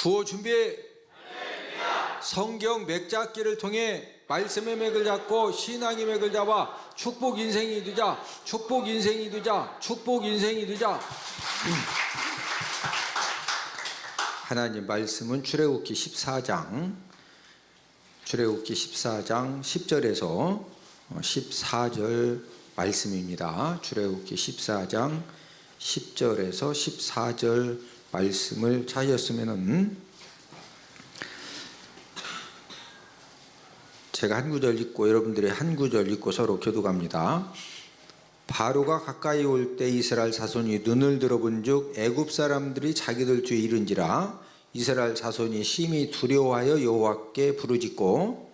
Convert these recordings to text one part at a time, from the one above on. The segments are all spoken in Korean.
구호 준비. 성경 맥잡기를 통해 말씀의 맥을 잡고 신앙의 맥을 잡아 축복 인생이 되자. 축복 인생이 되자. 축복 인생이 되자. 하나님 말씀은 출애굽기 14장 10절에서 14절 말씀입니다. 출애굽기 14장 10절에서 14절 말씀을 찾으셨으면은 제가 한 구절 읽고 여러분들이 한 구절 읽고 서로 교독합니다. 바로가 가까이 올 때 이스라엘 자손이 눈을 들어본즉 애굽 사람들이 자기들 뒤에 이른지라. 이스라엘 자손이 심히 두려워하여 여호와께 부르짖고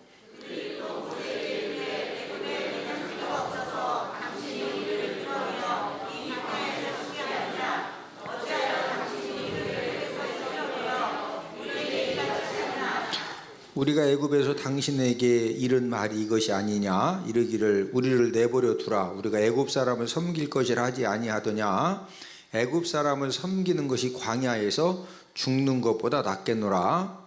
우리가 애굽에서 당신에게 이른 말이 이것이 아니냐. 이르기를 우리를 내버려 두라. 우리가 애굽 사람을 섬길 것이라 하지 아니하더냐. 애굽 사람을 섬기는 것이 광야에서 죽는 것보다 낫겠노라.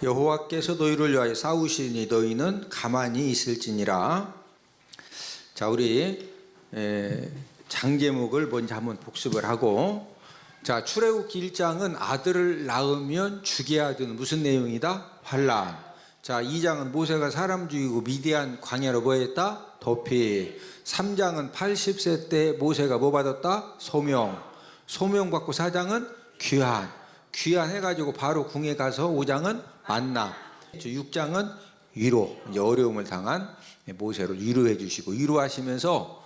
여호와께서 너희를 위하여 싸우시니 너희는 가만히 있을지니라. 자, 우리 장 제목을 먼저 한번 복습을 하고, 자, 출애굽기 1장은 아들을 낳으면 죽여야 되는 무슨 내용이다? 환란. 자, 2장은 모세가 사람 죽이고 미디안 광야로 뭐 했다? 도피. 3장은 80세 때 모세가 뭐 받았다? 소명. 소명 받고 4장은 귀환. 귀환 해가지고 바로 궁에 가서 5장은 만나. 6장은 위로. 이제 어려움을 당한 모세를 위로해 주시고, 위로하시면서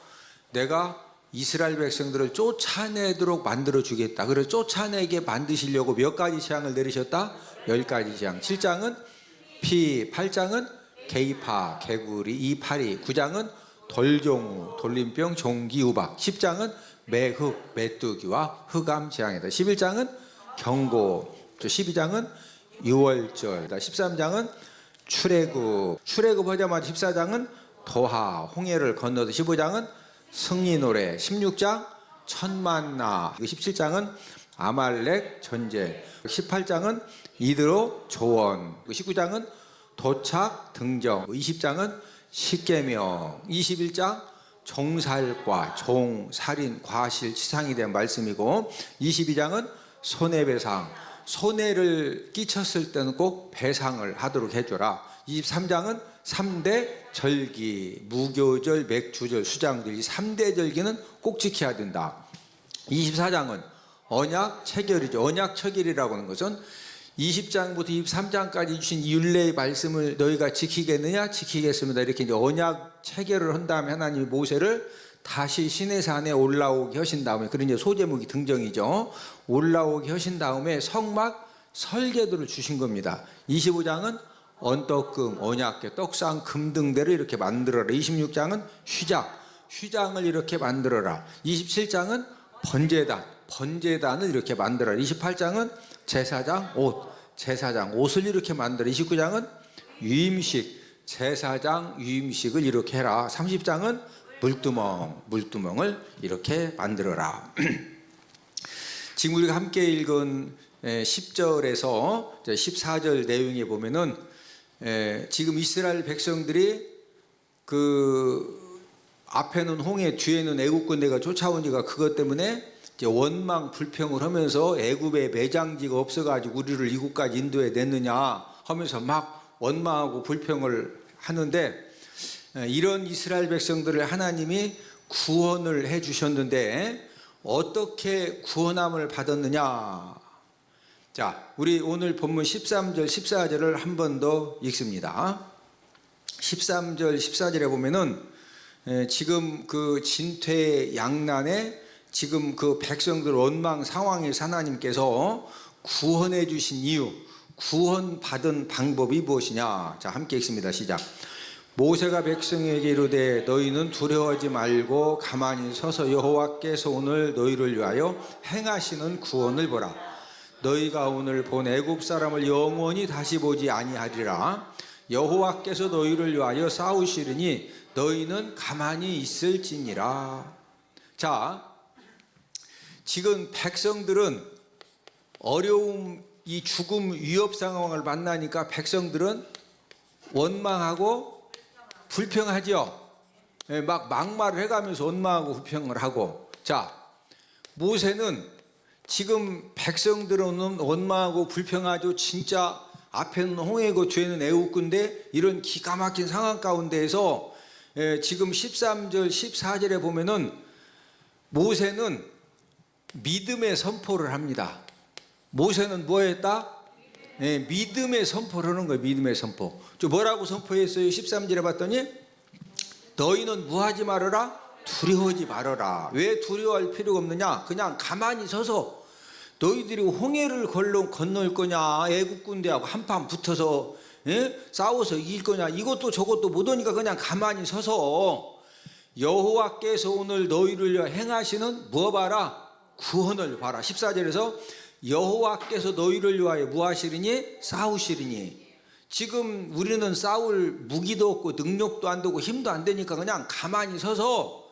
내가 이스라엘 백성들을 쫓아내도록 만들어 주겠다. 그래서 쫓아내게 만드시려고 몇 가지 재앙을 내리셨다? 10가지 재앙. 7장은 피, 8장은 개이파, 개구리, 이파리, 9장은 돌종우, 돌림병, 종기, 우박, 10장은 매흑, 메뚜기와 흑암 재앙이다. 11장은 경고, 12장은 유월절, 13장은 출애굽 하자마자 14장은 도하, 홍해를 건너듯, 15장은 승리 노래, 16장 천만나, 17장은 아말렉 전쟁, 18장은 이드로 조원, 19장은 도착 등정, 20장은 십계명, 21장 종살과 종살인 과실 치상에 대한 말씀이고, 22장은 손해배상, 손해를 끼쳤을 때는 꼭 배상을 하도록 해줘라. 23장은 3대 절기, 무교절, 맥주절, 수장절, 이 3대 절기는 꼭 지켜야 된다. 24장은 언약 체결이죠. 언약 체결이라고 하는 것은 20장부터 23장까지 주신 율례의 말씀을 너희가 지키겠느냐? 지키겠습니다. 이렇게 이제 언약 체결을 한 다음에 하나님이 모세를 다시 시내산에 올라오게 하신 다음에, 그런 이제 소제목이 등정이죠. 올라오게 하신 다음에 성막 설계도를 주신 겁니다. 25장은 언떡금, 언약궤, 떡상, 금등대를 이렇게 만들어라. 26장은 휘장을 이렇게 만들어라. 27장은 번제단을 이렇게 만들어라. 28장은 제사장 옷을 이렇게 만들어라. 29장은 유임식, 제사장 유임식을 이렇게 해라. 30장은 물두멍을 이렇게 만들어라. 지금 우리가 함께 읽은 10절에서 14절 내용에 보면은 지금 이스라엘 백성들이 그 앞에는 홍해, 뒤에는 애굽 군대가 쫓아온 지가 그것 때문에 이제 원망 불평을 하면서 애굽에 매장지가 없어가지고 우리를 이곳까지 인도해 냈느냐 하면서 막 원망하고 불평을 하는데, 이런 이스라엘 백성들을 하나님이 구원을 해 주셨는데 어떻게 구원함을 받았느냐. 자, 우리 오늘 본문 13절 14절을 한 번 더 읽습니다. 13절 14절에 보면은 지금 그 진퇴 양난에 지금 그 백성들 원망 상황에서 하나님께서 구원해 주신 이유, 구원받은 방법이 무엇이냐. 자, 함께 읽습니다. 시작. 모세가 백성에게 이르되 너희는 두려워하지 말고 가만히 서서 여호와께서 오늘 너희를 위하여 행하시는 구원을 보라. 너희가 오늘 본 애굽 사람을 영원히 다시 보지 아니하리라. 여호와께서 너희를 위하여 싸우시리니 너희는 가만히 있을지니라. 자, 지금 백성들은 어려움, 이 죽음 위협 상황을 만나니까 백성들은 원망하고 불평하죠. 막 막말을 해가면서 원망하고 불평을 하고. 자, 모세는 지금 백성들은 원망하고 불평하죠. 진짜 앞에는 홍해고 뒤에는 애국군데 이런 기가 막힌 상황 가운데에서 지금 13절 14절에 보면은 모세는 믿음의 선포를 합니다. 모세는 뭐 했다? 믿음의 선포를 하는 거예요. 믿음의 선포. 뭐라고 선포했어요? 13절에 봤더니 너희는 무하지 말아라, 두려워하지 말아라. 왜 두려워할 필요가 없느냐? 그냥 가만히 서서 너희들이 홍해를 건널 거냐, 애국 군대하고 한판 붙어서 싸워서 이길 거냐, 이것도 저것도 못 오니까 그냥 가만히 서서 여호와께서 오늘 너희를 위하여 행하시는 뭐 봐라? 구원을 봐라. 14절에서 여호와께서 너희를 위하여 무하시리니 싸우시리니. 지금 우리는 싸울 무기도 없고 능력도 안 되고 힘도 안 되니까 그냥 가만히 서서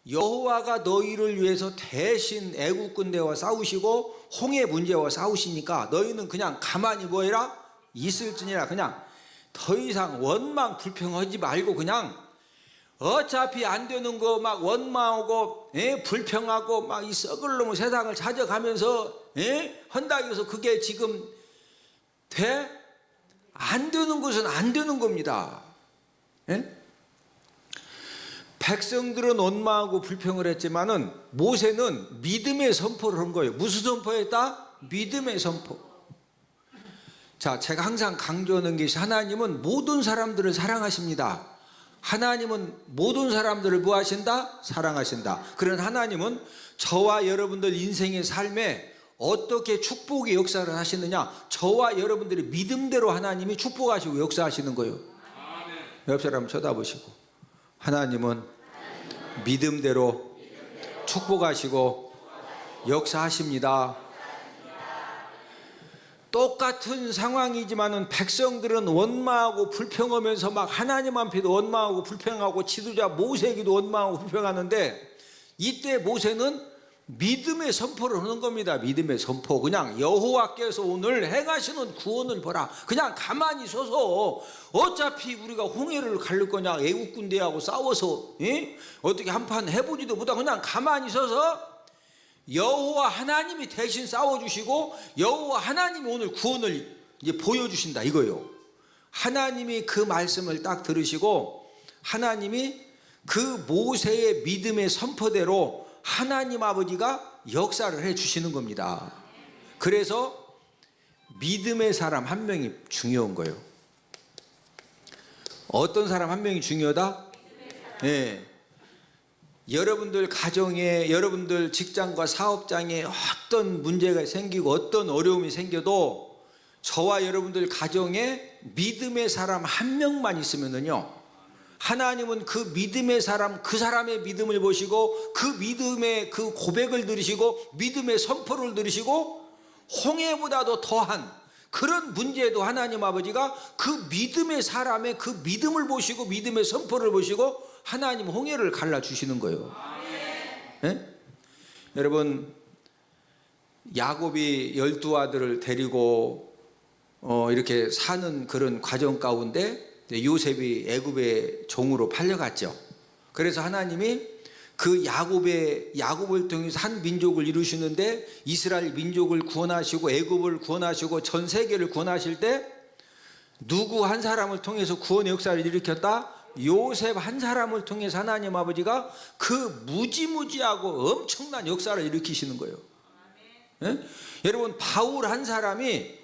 여호와가 너희를 위해서 대신 애국 군대와 싸우시고 홍해 문제와 싸우시니까 너희는 그냥 가만히 뭐해라? 있을지니라. 그냥 더 이상 원망 불평하지 말고 그냥 어차피 안 되는 거 막 원망하고 불평하고 막 이 썩을 놈의 세상을 찾아가면서 한다 해서 그게 지금 돼? 안 되는 것은 안 되는 겁니다. 백성들은 원망하고 불평을 했지만은 모세는 믿음의 선포를 한 거예요. 무슨 선포했다? 믿음의 선포. 자, 제가 항상 강조하는 것이 하나님은 모든 사람들을 사랑하십니다. 하나님은 모든 사람들을 뭐 하신다? 사랑하신다. 그런 하나님은 저와 여러분들 인생의 삶에 어떻게 축복의 역사를 하시느냐? 저와 여러분들의 믿음대로 하나님이 축복하시고 역사하시는 거예요. 옆 사람 쳐다보시고 하나님은 믿음대로 축복하시고 역사하십니다. 똑같은 상황이지만은 백성들은 원망하고 불평하면서 막 하나님 앞에도 원망하고 불평하고 지도자 모세에게도 원망하고 불평하는데 이때 모세는 믿음의 선포를 하는 겁니다. 믿음의 선포. 그냥 여호와께서 오늘 행하시는 구원을 보라. 그냥 가만히 서서 어차피 우리가 홍해를 가를 거냐, 애국 군대하고 싸워서 어떻게 한판 해보지도 못하고 그냥 가만히 서서 여호와 하나님이 대신 싸워주시고 여호와 하나님이 오늘 구원을 이제 보여주신다 이거예요. 하나님이 그 말씀을 딱 들으시고 하나님이 그 모세의 믿음의 선포대로 하나님 아버지가 역사를 해 주시는 겁니다. 그래서 믿음의 사람 한 명이 중요한 거예요. 어떤 사람 한 명이 중요하다? 네. 여러분들 가정에, 여러분들 직장과 사업장에 어떤 문제가 생기고 어떤 어려움이 생겨도 저와 여러분들 가정에 믿음의 사람 한 명만 있으면은요, 하나님은 그 믿음의 사람, 그 사람의 믿음을 보시고 그 믿음의 그 고백을 들으시고 믿음의 선포를 들으시고 홍해보다도 더한 그런 문제에도 하나님 아버지가 그 믿음의 사람의 그 믿음을 보시고 믿음의 선포를 보시고 하나님 홍해를 갈라주시는 거예요. 네? 여러분, 야곱이 12아들을 데리고 이렇게 사는 그런 과정 가운데 요셉이 애굽의 종으로 팔려갔죠. 그래서 하나님이 그 야곱을 통해서 한 민족을 이루시는데 이스라엘 민족을 구원하시고 애굽을 구원하시고 전 세계를 구원하실 때 누구 한 사람을 통해서 구원의 역사를 일으켰다? 요셉 한 사람을 통해서 하나님 아버지가 그 무지무지하고 엄청난 역사를 일으키시는 거예요. 네? 여러분, 바울 한 사람이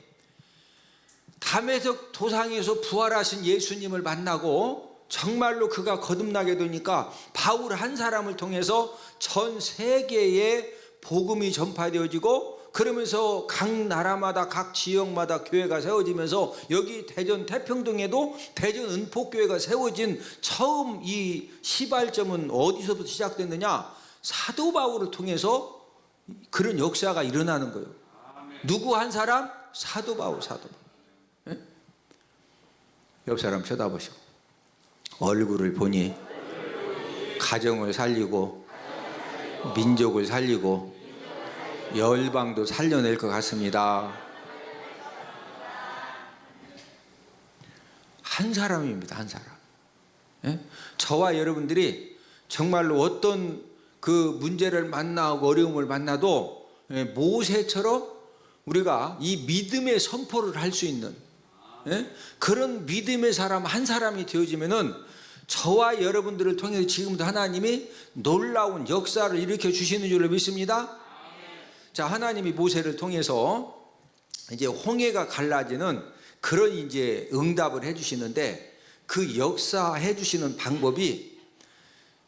다메섹 도상에서 부활하신 예수님을 만나고 정말로 그가 거듭나게 되니까 바울 한 사람을 통해서 전 세계에 복음이 전파되어지고 그러면서 각 나라마다 각 지역마다 교회가 세워지면서 여기 대전 태평동에도 대전 은폭교회가 세워진 처음 이 시발점은 어디서부터 시작됐느냐? 사도 바울을 통해서 그런 역사가 일어나는 거예요. 누구 한 사람? 사도 바울. 예? 옆 사람 쳐다보시고 얼굴을 보니 가정을 살리고 민족을 살리고 열방도 살려낼 것 같습니다. 한 사람입니다. 한 사람. 예? 저와 여러분들이 정말로 어떤 그 문제를 만나고 어려움을 만나도 모세처럼 우리가 이 믿음의 선포를 할 수 있는 그런 믿음의 사람 한 사람이 되어지면은 저와 여러분들을 통해서 지금도 하나님이 놀라운 역사를 일으켜 주시는 줄로 믿습니다. 자, 하나님이 모세를 통해서 이제 홍해가 갈라지는 그런 이제 응답을 해주시는데 그 역사해 주시는 방법이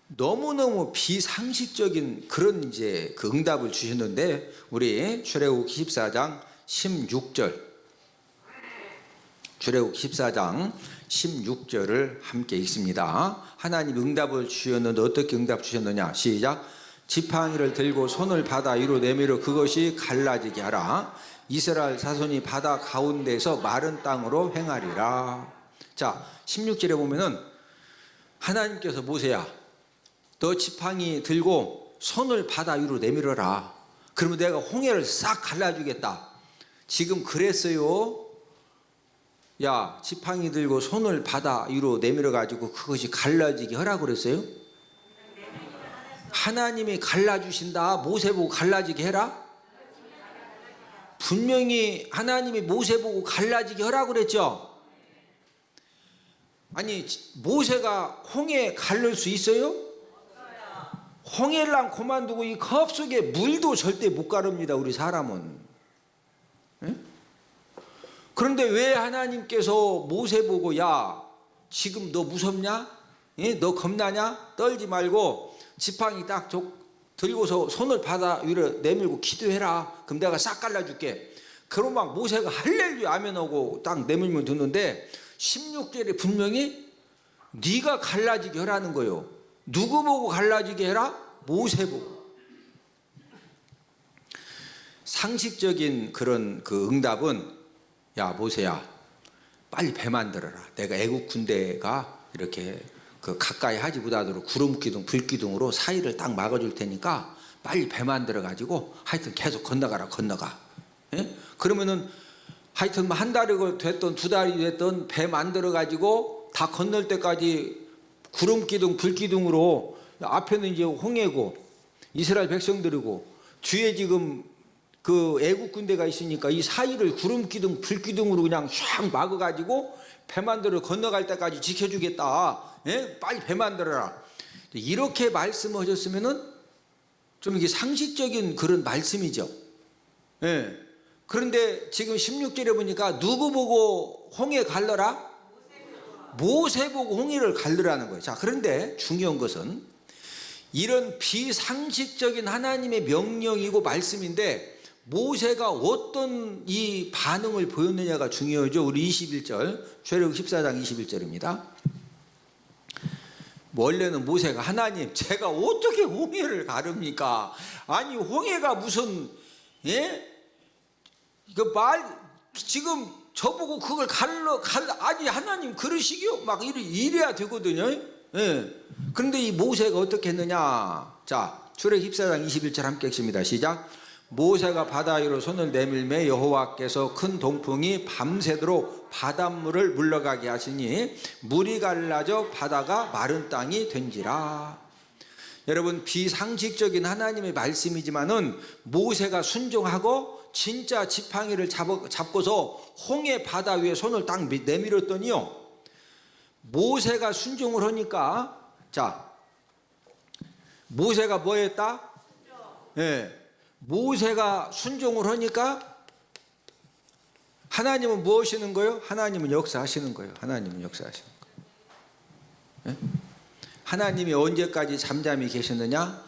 너무너무 비상식적인 그런 이제 그 응답을 주셨는데 우리 출애굽 14장 16절 출애굽 14장 16절을 함께 읽습니다. 하나님 응답을 주셨는데 어떻게 응답 주셨느냐? 시작. 지팡이를 들고 손을 바다 위로 내밀어 그것이 갈라지게 하라. 이스라엘 자손이 바다 가운데서 마른 땅으로 행하리라. 자, 16절에 보면은 하나님께서 모세야, 너 지팡이 들고 손을 바다 위로 내밀어라. 그러면 내가 홍해를 싹 갈라주겠다. 지금 그랬어요. 야, 지팡이 들고 손을 바다 위로 내밀어 가지고 그것이 갈라지게 하라고 그랬어요? 하나님이 갈라주신다. 모세 보고 갈라지게 해라. 분명히 하나님이 모세 보고 갈라지게 하라고 그랬죠. 아니, 모세가 홍해 갈릴 수 있어요? 홍해랑 그만두고 이 컵 속에 물도 절대 못 가릅니다. 우리 사람은. 에? 그런데 왜 하나님께서 모세 보고 야, 지금 너 무섭냐? 너 겁나냐? 떨지 말고 지팡이 딱 들고서 손을 바다 위로 내밀고 기도해라. 그럼 내가 싹 갈라줄게. 그럼 막 모세가 할렐루야 아멘하고 딱 내밀면 듣는데 16절에 분명히 네가 갈라지게 하라는 거예요. 누구 보고 갈라지게 해라? 모세 보고. 상식적인 그런 그 응답은 야, 모세야, 빨리 배 만들어라. 내가 애국 군대가 이렇게 그 가까이 하지 못하도록 구름기둥, 불기둥으로 사이를 딱 막아줄 테니까 빨리 배 만들어 가지고 하여튼 계속 건너가라. 예? 그러면은 하여튼 한 달이 됐던 두 달이 됐던 배 만들어 가지고 다 건널 때까지 구름기둥, 불기둥으로 앞에는 이제 홍해고 이스라엘 백성들이고 뒤에 지금 그 애국 군대가 있으니까 이 사이를 구름기둥, 불기둥으로 그냥 샥 막아가지고 배 만들어 건너갈 때까지 지켜주겠다. 예? 빨리 배 만들어라. 이렇게 말씀하셨으면은 좀 이게 상식적인 그런 말씀이죠. 예. 그런데 지금 16절에 보니까 누구 보고 홍해 갈라라? 모세 보고 홍해를 갈르라는 거예요. 자, 그런데 중요한 것은 이런 비상식적인 하나님의 명령이고 말씀인데 모세가 어떤 이 반응을 보였느냐가 중요하죠. 우리 21절, 출애굽 14장 21절입니다. 원래는 모세가 하나님, 제가 어떻게 홍해를 가릅니까? 아니, 홍해가 무슨, 예? 지금 저보고 그걸 아니, 하나님 그러시기요? 막 이래야 되거든요. 예. 그런데 이 모세가 어떻게 했느냐? 자, 출애굽 14장 21절 함께 읽습니다. 시작. 모세가 바다 위로 손을 내밀매 여호와께서 큰 동풍이 밤새도록 바닷물을 물러가게 하시니 물이 갈라져 바다가 마른 땅이 된지라. 여러분, 비상식적인 하나님의 말씀이지만은 모세가 순종하고 진짜 지팡이를 잡고서 홍해 바다 위에 손을 딱 내밀었더니요, 모세가 순종을 하니까, 자, 모세가 뭐 했다? 예. 모세가 순종을 하니까 하나님은 뭐 하시는 거예요? 하나님은 역사하시는 거예요. 하나님은 역사하시는 거예요. 예? 하나님이 언제까지 잠잠히 계셨느냐?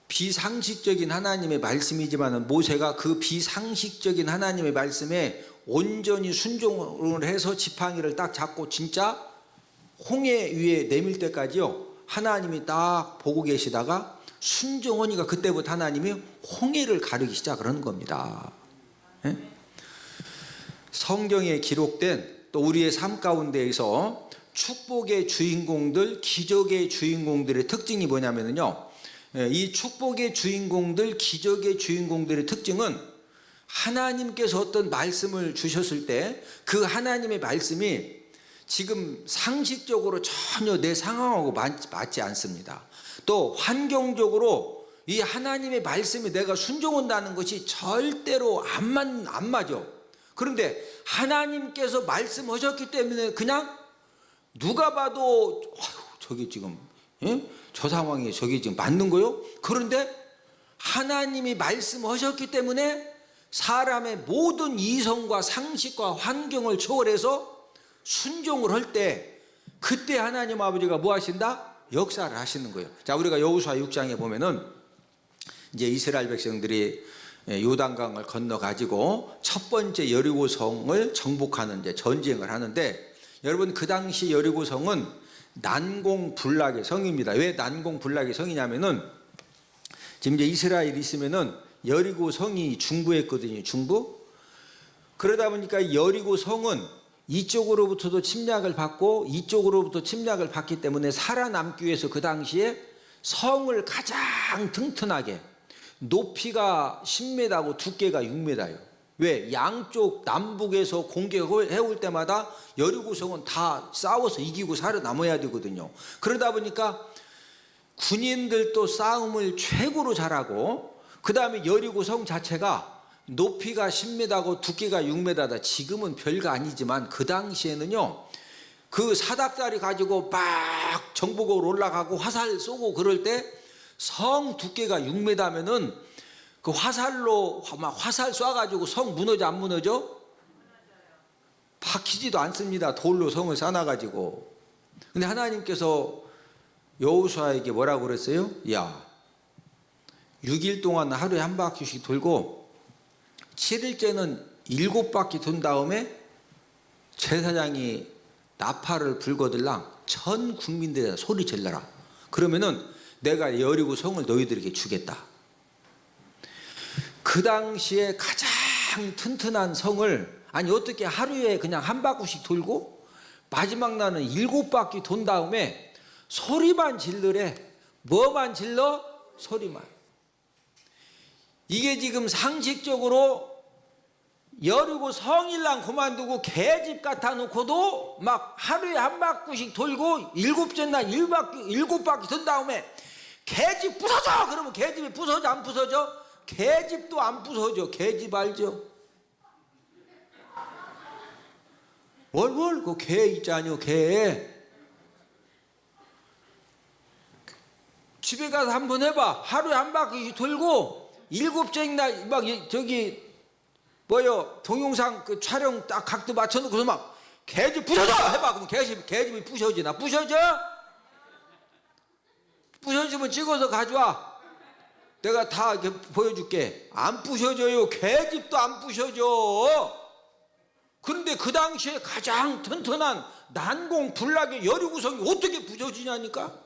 비상식적인 하나님의 말씀이지만 모세가 그 비상식적인 하나님의 말씀에 온전히 순종을 해서 지팡이를 딱 잡고 진짜 홍해 위에 내밀 때까지요, 하나님이 딱 보고 계시다가 순종하니까 그때부터 하나님이 홍해를 가르기 시작을 하는 겁니다. 예? 성경에 기록된 또 우리의 삶 가운데에서 축복의 주인공들, 기적의 주인공들의 특징이 뭐냐면요, 이 축복의 주인공들, 기적의 주인공들의 특징은 하나님께서 어떤 말씀을 주셨을 때 그 하나님의 말씀이 지금 상식적으로 전혀 내 상황하고 맞지 않습니다. 또 환경적으로 이 하나님의 말씀이 내가 순종한다는 것이 절대로 안 맞아. 그런데 하나님께서 말씀하셨기 때문에 그냥 누가 봐도 저기 지금 저 상황에 저기 지금 맞는 거요? 그런데 하나님이 말씀하셨기 때문에 사람의 모든 이성과 상식과 환경을 초월해서 순종을 할 때 그때 하나님 아버지가 뭐 하신다? 역사를 하시는 거예요. 자, 우리가 여호수아 6장에 보면은 이제 이스라엘 백성들이 요단강을 건너 가지고 첫 번째 여리고성을 정복하는 이제 전쟁을 하는데, 여러분 그 당시 여리고성은 난공불락의 성입니다. 왜 난공불락의 성이냐면은 지금 이제 이스라엘이 있으면은 여리고성이 중부했거든요. 중부. 그러다 보니까 여리고성은 이쪽으로부터도 침략을 받고 이쪽으로부터 침략을 받기 때문에 살아남기 위해서 그 당시에 성을 가장 튼튼하게, 높이가 10m고 두께가 6m예요. 왜? 양쪽 남북에서 공격해올 때마다 여리고성은 다 싸워서 이기고 살아남아야 되거든요. 그러다 보니까 군인들도 싸움을 최고로 잘하고, 그 다음에 여리고성 자체가 높이가 10m고 두께가 6m다. 지금은 별거 아니지만 그 당시에는요, 그 사닥다리 가지고 막 정복으로 올라가고 화살 쏘고 그럴 때 성 두께가 6m면은 그 화살로 막 화살 쏴가지고 성 무너져 안 무너져? 박히지도 않습니다. 돌로 성을 쌓아가지고. 근데 하나님께서 여호수아에게 뭐라고 그랬어요? 야, 6일 동안 하루에 한 바퀴씩 돌고 7일째는 7바퀴 돈 다음에 제사장이 나팔을 불거들랑 전 국민들에다 소리 질러라. 그러면은 내가 여리고 성을 너희들에게 주겠다. 그 당시에 가장 튼튼한 성을, 아니 어떻게 하루에 그냥 한 바퀴씩 돌고 마지막 날은 7바퀴 돈 다음에 소리만 질르래. 뭐만 질러? 소리만. 이게 지금 상식적으로 여리고 성일랑 그만두고 개집 갖다 놓고도 막 하루에 한 바퀴씩 돌고 7째 날 7바퀴 돈 다음에 개집 부서져! 그러면 개집이 부서져 안 부서져? 개집도 안 부서져. 개집 알죠? 월 그 개 있잖아요. 개. 집에 가서 한번 해봐. 하루에 한 바퀴 돌고 7째 날 막 저기 뭐요, 동영상 그 촬영 딱 각도 맞춰놓고서 막 개집 부서져! 해봐. 그럼 개집이 부서지나? 부서져? 부서지면 찍어서 가져와. 내가 다 이렇게 보여줄게. 안 부서져요. 개집도 안 부서져. 그런데 그 당시에 가장 튼튼한 난공불락의 여리고성이 어떻게 부서지냐니까.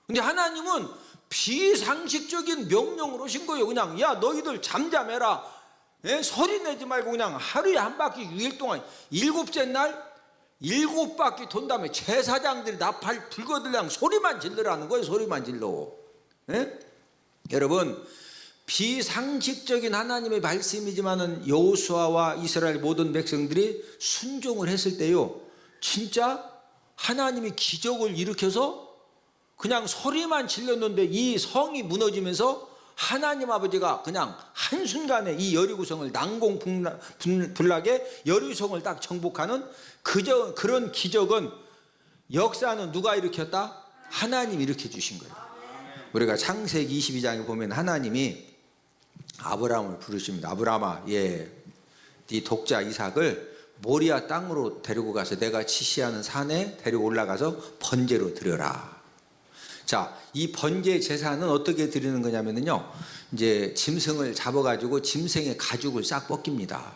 근데 하나님은 비상식적인 명령을 하신 거예요. 그냥 야, 너희들 잠잠해라. 소리 내지 말고 그냥 하루에 한 바퀴 6일 동안 7째 날 7바퀴 돈 다음에 제사장들이 나팔 불거들랑 소리만 질러라는 거예요. 소리만 질러. 여러분, 비상식적인 하나님의 말씀이지만은 여호수아와 이스라엘 모든 백성들이 순종을 했을 때요, 진짜 하나님이 기적을 일으켜서 그냥 소리만 질렀는데 이 성이 무너지면서 하나님 아버지가 그냥 한순간에 이 여리고성을 난공불락의 여리고성을 딱 정복하는 그런 기적은, 역사는 누가 일으켰다? 하나님이 일으켜 주신 거예요. 우리가 창세기 22장에 보면 하나님이 아브라함을 부르십니다. 아브라함아, 네 독자 이삭을 모리아 땅으로 데리고 가서 내가 지시하는 산에 데리고 올라가서 번제로 드려라. 자, 이 번제 제사는 어떻게 드리는 거냐면요, 이제 짐승을 잡아가지고 짐승의 가죽을 싹 벗깁니다.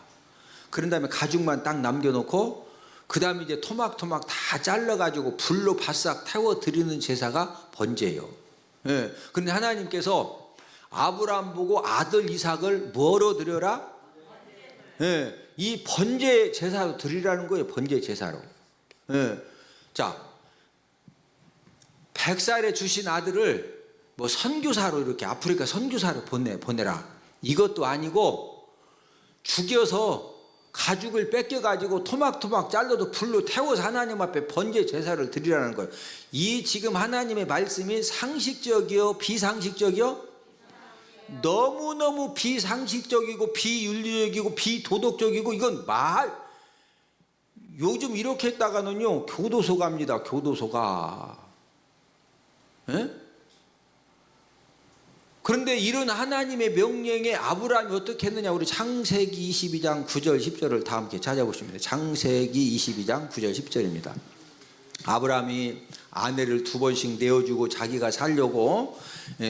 그런 다음에 가죽만 딱 남겨놓고 그 다음에 이제 토막토막 다 잘라가지고 불로 바싹 태워 드리는 제사가 번제예요. 그런데 하나님께서 아브라함 보고 아들 이삭을 뭐로 드려라? 예, 이 번제 제사로 드리라는 거예요. 번제 제사로. 예. 자, 100살에 주신 아들을 뭐 선교사로 이렇게 아프리카 선교사로 보내라. 이것도 아니고 죽여서 가죽을 뺏겨가지고 토막토막 잘라도 불로 태워서 하나님 앞에 번제 제사를 드리라는 거예요. 이 지금 하나님의 말씀이 상식적이요, 비상식적이요? 너무너무 비상식적이고 비윤리적이고 비도덕적이고 이건 요즘 이렇게 했다가는요 교도소 갑니다. 교도소가. 예? 그런데 이런 하나님의 명령에 아브라함이 어떻게 했느냐, 우리 창세기 22장 9절 10절을 다 함께 찾아보시면 돼요. 창세기 22장 9절 10절입니다. 아브라함이 아내를 2번씩 내어주고 자기가 살려고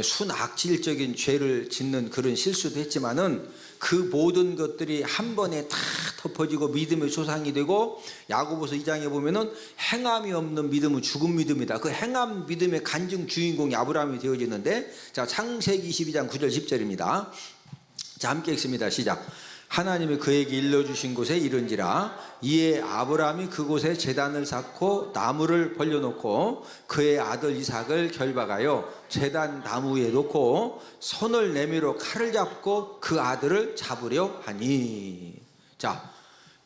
순악질적인 죄를 짓는 그런 실수도 했지만은 그 모든 것들이 한 번에 다 덮어지고 믿음의 조상이 되고, 야고보서 2장에 보면은 행함이 없는 믿음은 죽은 믿음이다. 그 행함 믿음의 간증 주인공이 아브라함이 되어지는데, 자, 창세기 22장 9절 10절입니다. 자, 함께 읽습니다. 시작. 하나님이 그에게 일러주신 곳에 이른지라. 이에 아브라함이 그곳에 제단을 쌓고 나무를 벌려놓고 그의 아들 이삭을 결박하여 제단 나무 위에 놓고 손을 내밀어 칼을 잡고 그 아들을 잡으려 하니. 자,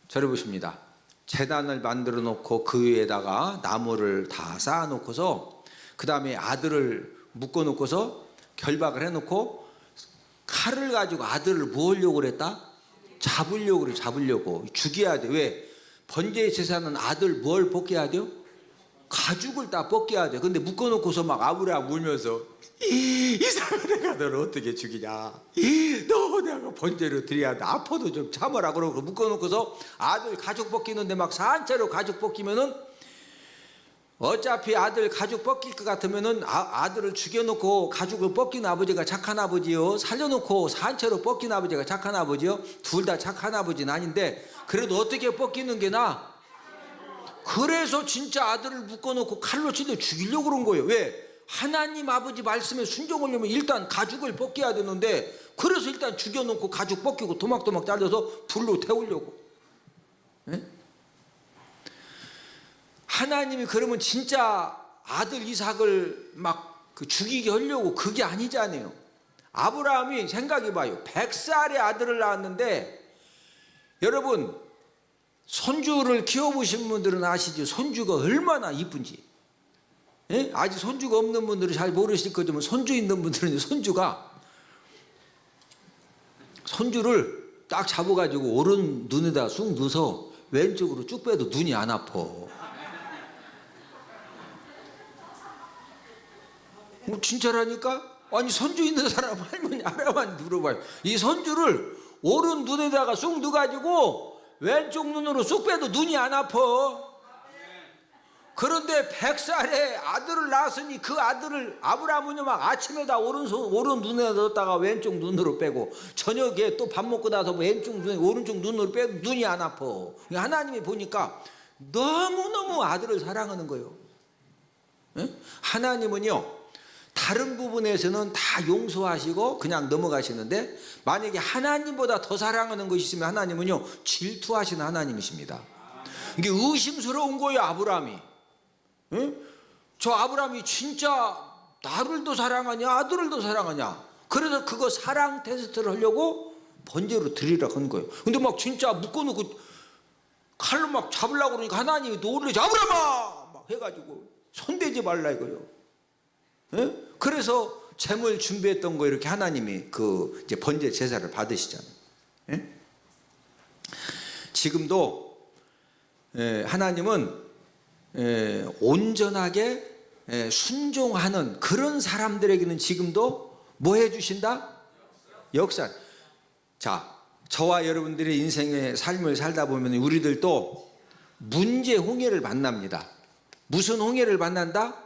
저를 보십니다. 제단을 만들어 놓고 그 위에다가 나무를 다 쌓아 놓고서 그 다음에 아들을 묶어 놓고서 결박을 해 놓고 칼을 가지고 아들을 뭐 하려고 그랬다? 잡으려고 그래. 잡으려고. 죽여야 돼. 왜? 번제 제사는 아들 뭘 벗겨야 돼요? 가죽을 다 벗겨야 돼. 근데 묶어놓고서 막 아브라함 울면서 이삭아, 내가 너를 어떻게 죽이냐, 너 내가 번제로 드려야 돼, 아파도 좀 참으라 그러고 묶어놓고서 아들 가죽 벗기는데 막 산채로 가죽 벗기면은 어차피 아들 가죽 벗길 것 같으면은 아들을 죽여놓고 가죽을 벗긴 아버지가 착한 아버지요, 살려놓고 산채로 벗긴 아버지가 착한 아버지요? 둘 다 착한 아버지는 아닌데 그래도 어떻게 벗기는 게 나아? 그래서 진짜 아들을 묶어놓고 칼로 찔러 죽이려고 그런 거예요. 왜? 하나님 아버지 말씀에 순종하려면 일단 가죽을 벗겨야 되는데, 그래서 일단 죽여놓고 가죽 벗기고 토막토막 잘라서 불로 태우려고. 네? 하나님이 그러면 진짜 아들 이삭을 막 죽이게 하려고 그게 아니잖아요. 아브라함이 생각해봐요. 100살의 아들을 낳았는데, 여러분 손주를 키워보신 분들은 아시죠? 손주가 얼마나 이쁜지. 예? 아직 손주가 없는 분들은 잘 모르실 거지만 손주 있는 분들은 손주를 딱 잡아가지고 오른 눈에다 쑥 넣어서 왼쪽으로 쭉 빼도 눈이 안 아파. 진짜라니까? 아니 손주 있는 사람 할머니 할아버지 물어봐요. 이 손주를 오른 눈에다가 쑥 넣어가지고 왼쪽 눈으로 쑥 빼도 눈이 안 아파. 그런데 100살에 아들을 낳았으니 그 아들을 아브라함은 막 아침에다 오른 눈에 넣었다가 왼쪽 눈으로 빼고 저녁에 또 밥 먹고 나서 왼쪽 눈에 오른쪽 눈으로 빼도 눈이 안 아파. 하나님이 보니까 너무너무 아들을 사랑하는 거예요. 하나님은요 다른 부분에서는 다 용서하시고 그냥 넘어가시는데, 만약에 하나님보다 더 사랑하는 것이 있으면 하나님은요 질투하시는 하나님이십니다. 이게 의심스러운 거예요. 아브라함이. 저 아브라함이 진짜 나를 더 사랑하냐 아들을 더 사랑하냐. 그래서 그거 사랑 테스트를 하려고 번제로 드리라 한 거예요. 근데 막 진짜 묶어놓고 칼로 막 잡으려고 그러니까 하나님이 놀래서 아브라함아 막 해가지고 손대지 말라 이거요. 그래서 제물 준비했던 거 이렇게 하나님이 그 이제 번제 제사를 받으시잖아요. 지금도 하나님은 온전하게 순종하는 그런 사람들에게는 지금도 뭐 해주신다? 역사. 자, 저와 여러분들의 인생의 삶을 살다 보면 우리들도 문제 홍해를 만납니다. 무슨 홍해를 만난다?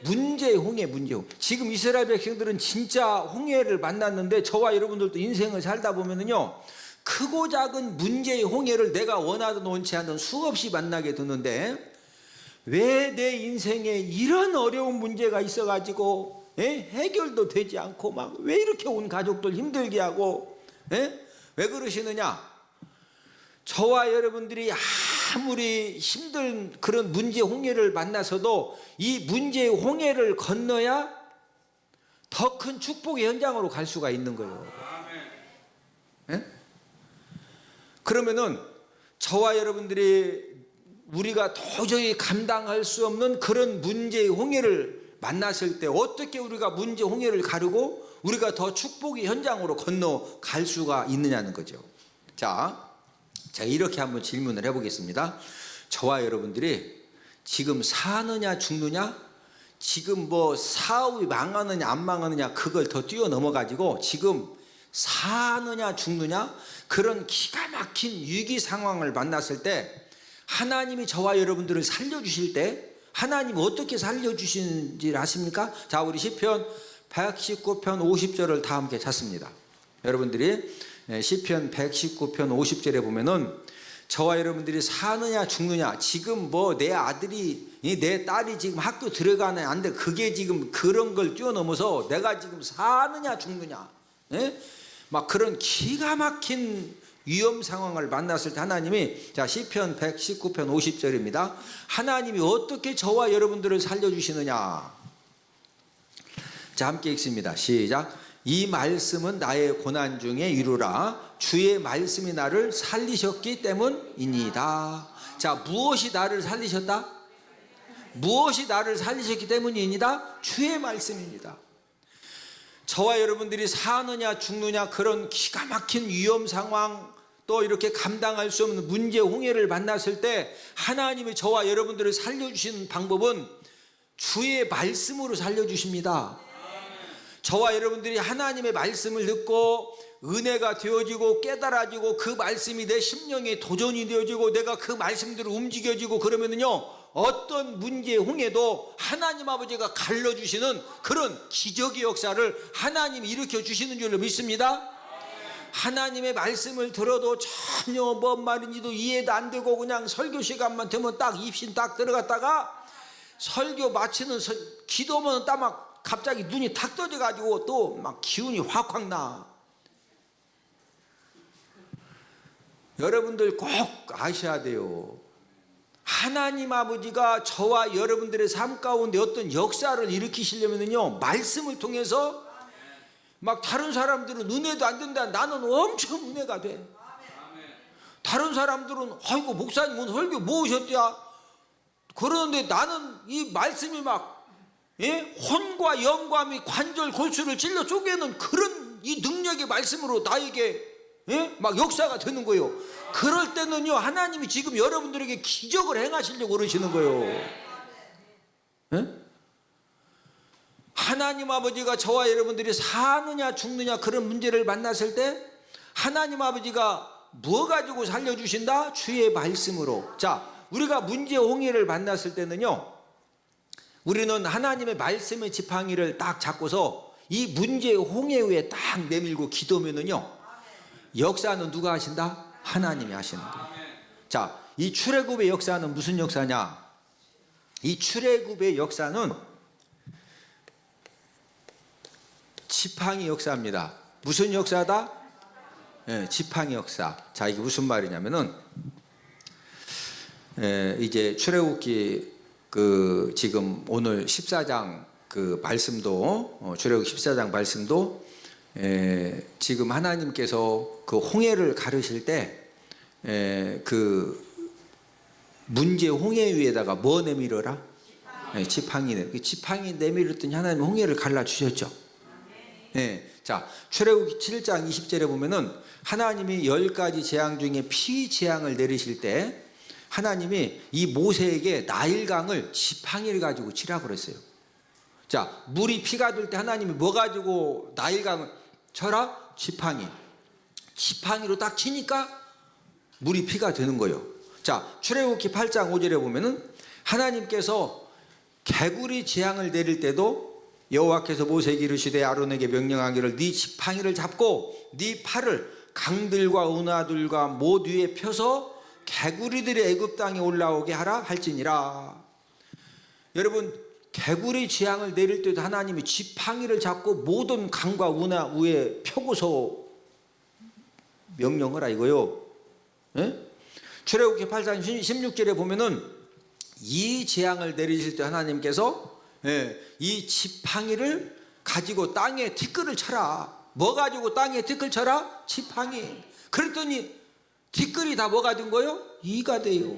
문제의 홍해, 문제 홍해. 지금 이스라엘 백성들은 진짜 홍해를 만났는데 저와 여러분들도 인생을 살다 보면은요 크고 작은 문제의 홍해를 내가 원하든 원치 않든 수없이 만나게 되는데, 왜 내 인생에 이런 어려운 문제가 있어가지고 해결도 되지 않고 막 왜 이렇게 온 가족들 힘들게 하고 왜 그러시느냐? 저와 여러분들이 아무리 힘든 그런 문제 홍해를 만나서도 이 문제의 홍해를 건너야 더 큰 축복의 현장으로 갈 수가 있는 거예요. 예? 그러면은 저와 여러분들이 우리가 도저히 감당할 수 없는 그런 문제의 홍해를 만났을 때 어떻게 우리가 문제 홍해를 가르고 우리가 더 축복의 현장으로 건너갈 수가 있느냐는 거죠. 자, 제가 이렇게 한번 질문을 해보겠습니다. 저와 여러분들이 지금 사느냐 죽느냐, 지금 뭐 사업이 망하느냐 안 망하느냐 그걸 더 뛰어넘어 가지고 지금 사느냐 죽느냐 그런 기가 막힌 위기 상황을 만났을 때 하나님이 저와 여러분들을 살려주실 때 하나님이 어떻게 살려주시는지 아십니까? 자, 우리 시편 119편 50절을 다 함께 찾습니다. 여러분들이 시편 119편 50절에 보면은 저와 여러분들이 사느냐 죽느냐, 지금 뭐 내 아들이 내 딸이 지금 학교 들어가느냐 안 돼, 그게 지금 그런 걸 뛰어넘어서 내가 지금 사느냐 죽느냐, 예? 막 그런 기가 막힌 위험 상황을 만났을 때 하나님이, 자, 시편 119편 50절입니다. 하나님이 어떻게 저와 여러분들을 살려주시느냐. 자, 함께 읽습니다. 시작. 이 말씀은 나의 고난 중에 이루라. 주의 말씀이 나를 살리셨기 때문이니이다. 자, 무엇이 나를 살리셨다? 무엇이 나를 살리셨기 때문이니이다? 주의 말씀입니다. 저와 여러분들이 사느냐 죽느냐 그런 기가 막힌 위험 상황, 또 이렇게 감당할 수 없는 문제 홍해를 만났을 때 하나님이 저와 여러분들을 살려주시는 방법은 주의 말씀으로 살려주십니다. 저와 여러분들이 하나님의 말씀을 듣고 은혜가 되어지고 깨달아지고 그 말씀이 내 심령에 도전이 되어지고 내가 그 말씀대로 움직여지고 그러면은요, 어떤 문제의 홍해도 하나님 아버지가 갈라주시는 그런 기적의 역사를 하나님이 일으켜 주시는 줄로 믿습니다. 하나님의 말씀을 들어도 전혀 뭔 말인지도 이해도 안 되고 그냥 설교 시간만 되면 딱 입신 딱 들어갔다가 설교 마치는 기도면 딱 막 갑자기 눈이 탁 떠져가지고 또 막 기운이 확확 나. 여러분들 꼭 아셔야 돼요. 하나님 아버지가 저와 여러분들의 삶 가운데 어떤 역사를 일으키시려면요, 말씀을 통해서 막 다른 사람들은 은혜도 안 된다. 나는 엄청 은혜가 돼. 다른 사람들은 아이고 목사님은 설교 뭐 오셨대야. 그러는데 나는 이 말씀이 막 혼과 영감이 관절 골수를 찔러 쪼개는 그런 이 능력의 말씀으로 나에게 막 역사가 되는 거예요. 그럴 때는요, 하나님이 지금 여러분들에게 기적을 행하시려고 그러시는 거예요. 하나님 아버지가 저와 여러분들이 사느냐 죽느냐 그런 문제를 만났을 때 하나님 아버지가 뭐 가지고 살려주신다? 주의 말씀으로. 자, 우리가 문제 홍해를 만났을 때는요, 우리는 하나님의 말씀의 지팡이를 딱 잡고서 이 문제의 홍해 위에 딱 내밀고 기도면은요, 역사는 누가 하신다? 하나님이 하시는 거예요. 자, 이 출애굽의 역사는 무슨 역사냐? 이 출애굽의 역사는 지팡이 역사입니다. 무슨 역사다? 지팡이 역사. 자, 이게 무슨 말이냐면은 이제 출애굽기 지금 오늘 14장 그 말씀도 출애굽 14장 말씀도 지금 하나님께서 그 홍해를 가르실 때 그 문제 홍해 위에다가 뭐 내밀어라? 지팡이. 그 지팡이 내밀었더니 하나님 홍해를 갈라 주셨죠. 자, 출애굽 7장 20절에 보면은 하나님이 10가지 재앙 중에 피 재앙을 내리실 때 하나님이 이 모세에게 나일강을 지팡이를 가지고 치라고 그랬어요. 자, 물이 피가 될 때 하나님이 뭐 가지고 나일강을 쳐라? 지팡이. 지팡이로 딱 치니까 물이 피가 되는 거예요. 자, 출애굽기 8장 5절에 보면은 하나님께서 개구리 재앙을 내릴 때도 여호와께서 모세에게 이르시되 아론에게 명령하기를 네 지팡이를 잡고 네 팔을 강들과 운하들과 못 위에 펴서 개구리들이 애굽 땅에 올라오게 하라 할지니라. 여러분, 개구리 재앙을 내릴 때도 하나님이 지팡이를 잡고 모든 강과 운하 위에 펴고서 명령을 하 이거요. 출애굽기 8장 16절에 보면은 이 재앙을 내리실 때 하나님께서 이 지팡이를 가지고 땅에 티끌을 쳐라. 뭐 가지고 땅에 티끌 쳐라? 지팡이. 그랬더니 티끌이 다 뭐가 된 거예요? 이가 돼요.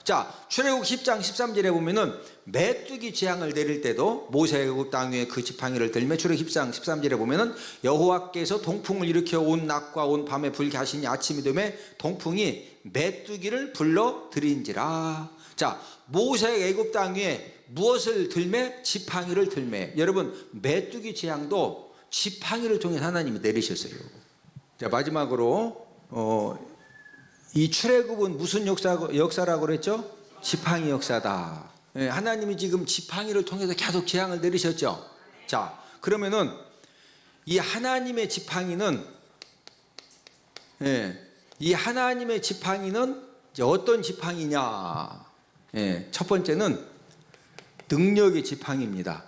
자, 출애굽기 10장 13절에 보면은 메뚜기 재앙을 내릴 때도 모세가 애굽 땅 위에 그 지팡이를 들며 출애굽기 10장 13절에 보면은 여호와께서 동풍을 일으켜 온 낮과 온 밤에 불게 하시니 아침이 되매 동풍이 메뚜기를 불러 들인지라. 자, 모세가 애굽 땅 위에 무엇을 들매? 지팡이를 들매. 여러분, 메뚜기 재앙도 지팡이를 통해 하나님이 내리셨어요. 자, 마지막으로 이 출애굽은 무슨 역사라고 그랬죠? 지팡이 역사다. 하나님이 지금 지팡이를 통해서 계속 재앙을 내리셨죠. 자, 그러면은 이 하나님의 지팡이는 이 하나님의 지팡이는 이제 어떤 지팡이냐? 첫 번째는 능력의 지팡이입니다.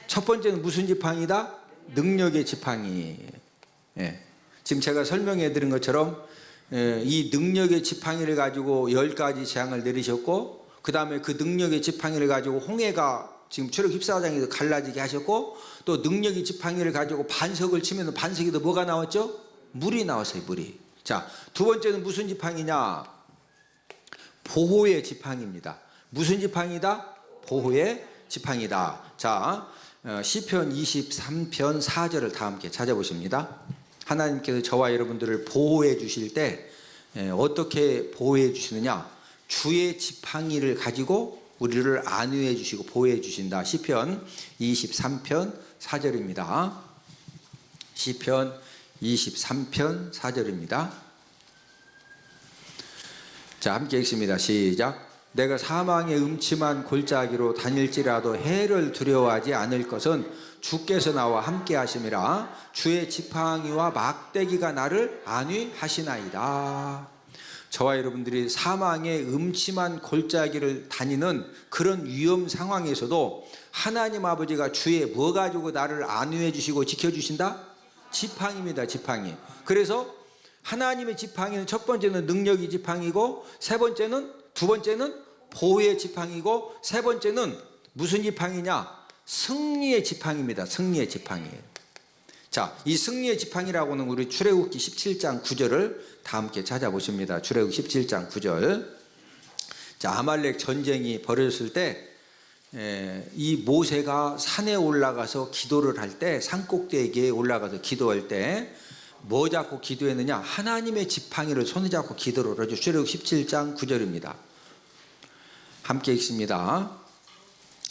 첫 번째는 무슨 지팡이다? 능력의 지팡이. 지금 제가 설명해 드린 것처럼 이 능력의 지팡이를 가지고 10가지 재앙을 내리셨고, 그 다음에 그 능력의 지팡이를 가지고 홍해가 지금 출애굽기 14장에서 갈라지게 하셨고, 또 능력의 지팡이를 가지고 반석을 치면 반석에도 뭐가 나왔죠? 물이 나왔어요. 물이. 자, 두 번째는 무슨 지팡이냐? 보호의 지팡이입니다. 무슨 지팡이다? 보호의 지팡이다. 자, 시편 23편 4절을 다 함께 찾아보십니다. 하나님께서 저와 여러분들을 보호해 주실 때 어떻게 보호해 주시느냐? 주의 지팡이를 가지고 우리를 안위해 주시고 보호해 주신다. 시편 23편 4절입니다. 시편 23편 4절입니다. 자, 함께 읽습니다. 시작. 내가 사망의 음침한 골짜기로 다닐지라도 해를 두려워하지 않을 것은 주께서 나와 함께 하심이라. 주의 지팡이와 막대기가 나를 안위하시나이다. 저와 여러분들이 사망의 음침한 골짜기를 다니는 그런 위험 상황에서도 하나님 아버지가 주의 뭐 가지고 나를 안위해 주시고 지켜주신다? 지팡이입니다. 지팡이. 그래서 하나님의 지팡이는 첫 번째는 능력의 지팡이고, 두 번째는 보호의 지팡이고, 세 번째는 무슨 지팡이냐? 승리의 지팡이입니다. 승리의 지팡이. 자, 이 승리의 지팡이라고는 우리 출애굽기 17장 9절을 다 함께 찾아보십니다. 출애굽기 17장 9절. 자, 아말렉 전쟁이 벌어졌을 때 이 모세가 산에 올라가서 기도를 할 때, 산 꼭대기에 올라가서 기도할 때 뭐 잡고 기도했느냐? 하나님의 지팡이를 손에 잡고 기도를 하죠. 출애굽기 17장 9절입니다. 함께 읽습니다.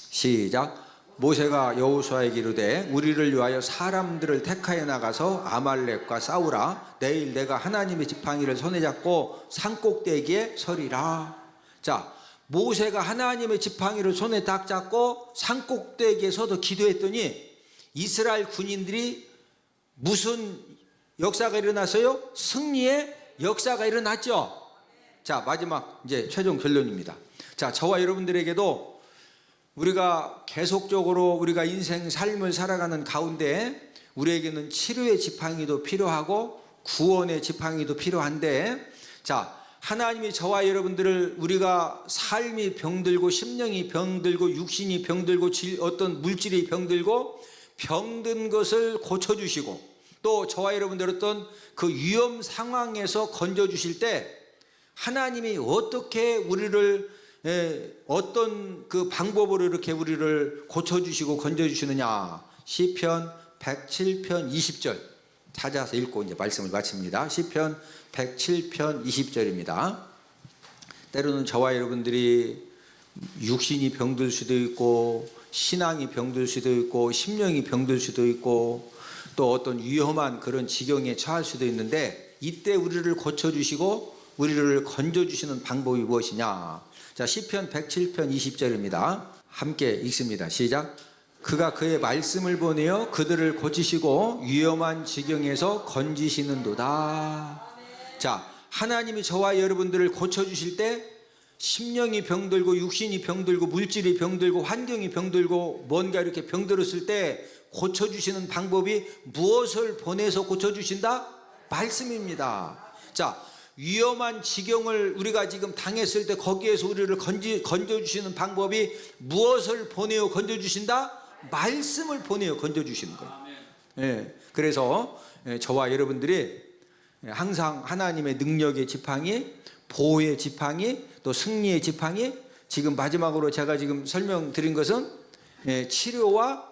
시작. 모세가 여호수아에게 이르되 우리를 위하여 사람들을 택하여 나가서 아말렉과 싸우라. 내일 내가 하나님의 지팡이를 손에 잡고 산꼭대기에 서리라. 자, 모세가 하나님의 지팡이를 손에 딱 잡고 산꼭대기에 서서 기도했더니 이스라엘 군인들이 무슨 역사가 일어났어요? 승리의 역사가 일어났죠. 자, 마지막 이제 최종 결론입니다. 자, 저와 여러분들에게도 우리가 계속적으로 우리가 인생 삶을 살아가는 가운데 우리에게는 치료의 지팡이도 필요하고 구원의 지팡이도 필요한데, 자, 하나님이 저와 여러분들을 우리가 삶이 병들고 심령이 병들고 육신이 병들고 어떤 물질이 병들고 병든 것을 고쳐주시고, 또 저와 여러분들 어떤 그 위험 상황에서 건져주실 때 하나님이 어떻게 우리를 어떤 그 방법으로 이렇게 우리를 고쳐주시고 건져주시느냐? 시편 107편 20절 찾아서 읽고 이제 말씀을 마칩니다. 시편 107편 20절입니다. 때로는 저와 여러분들이 육신이 병들 수도 있고 신앙이 병들 수도 있고 심령이 병들 수도 있고 또 어떤 위험한 그런 지경에 처할 수도 있는데, 이때 우리를 고쳐주시고 우리를 건져주시는 방법이 무엇이냐? 자, 시편 107편 20절입니다. 함께 읽습니다. 시작. 그가 그의 말씀을 보내어 그들을 고치시고 위험한 지경에서 건지시는도다. 자, 하나님이 저와 여러분들을 고쳐주실 때 심령이 병들고 육신이 병들고 물질이 병들고 환경이 병들고 뭔가 이렇게 병들었을 때 고쳐주시는 방법이 무엇을 보내서 고쳐주신다? 말씀입니다. 자, 위험한 지경을 우리가 지금 당했을 때 거기에서 우리를 건져주시는 방법이 무엇을 보내어 건져주신다? 말씀을 보내어 건져주시는 거예요. 예, 그래서 저와 여러분들이 항상 하나님의 능력의 지팡이, 보호의 지팡이, 또 승리의 지팡이, 지금 마지막으로 제가 지금 설명드린 것은 치료와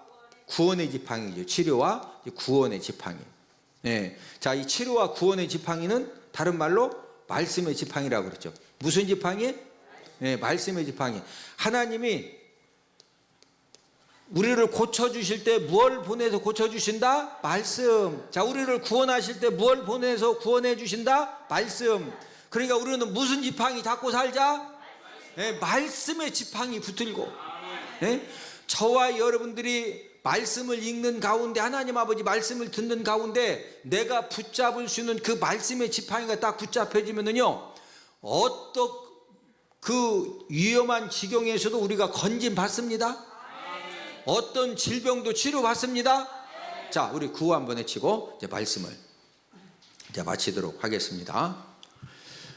구원의 지팡이죠. 치료와 구원의 지팡이. 자, 이 치료와 구원의 지팡이는 다른 말로 말씀의 지팡이라고 그랬죠. 무슨 지팡이? 말씀의 지팡이. 하나님이 우리를 고쳐주실 때 무엇을 보내서 고쳐주신다? 말씀. 자, 우리를 구원하실 때 무엇을 보내서 구원해 주신다? 말씀. 그러니까 우리는 무슨 지팡이 잡고 살자? 말씀의 지팡이 붙들고. 저와 여러분들이 말씀을 읽는 가운데, 하나님 아버지 말씀을 듣는 가운데 내가 붙잡을 수 있는 그 말씀의 지팡이가 딱 붙잡혀지면은요, 어떤 그 위험한 지경에서도 우리가 건진 받습니다. 어떤 질병도 치료받습니다. 자, 우리 구호 한번 외치고 이제 말씀을 이제 마치도록 하겠습니다.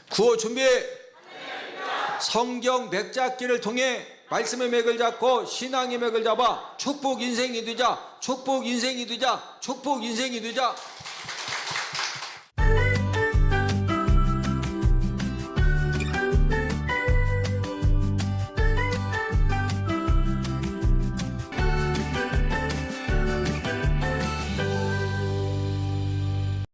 구호 준비. 성경 맥잡기를 통해 말씀의 맥을 잡고 신앙의 맥을 잡아 축복 인생이 되자. 축복 인생이 되자. 축복 인생이 되자.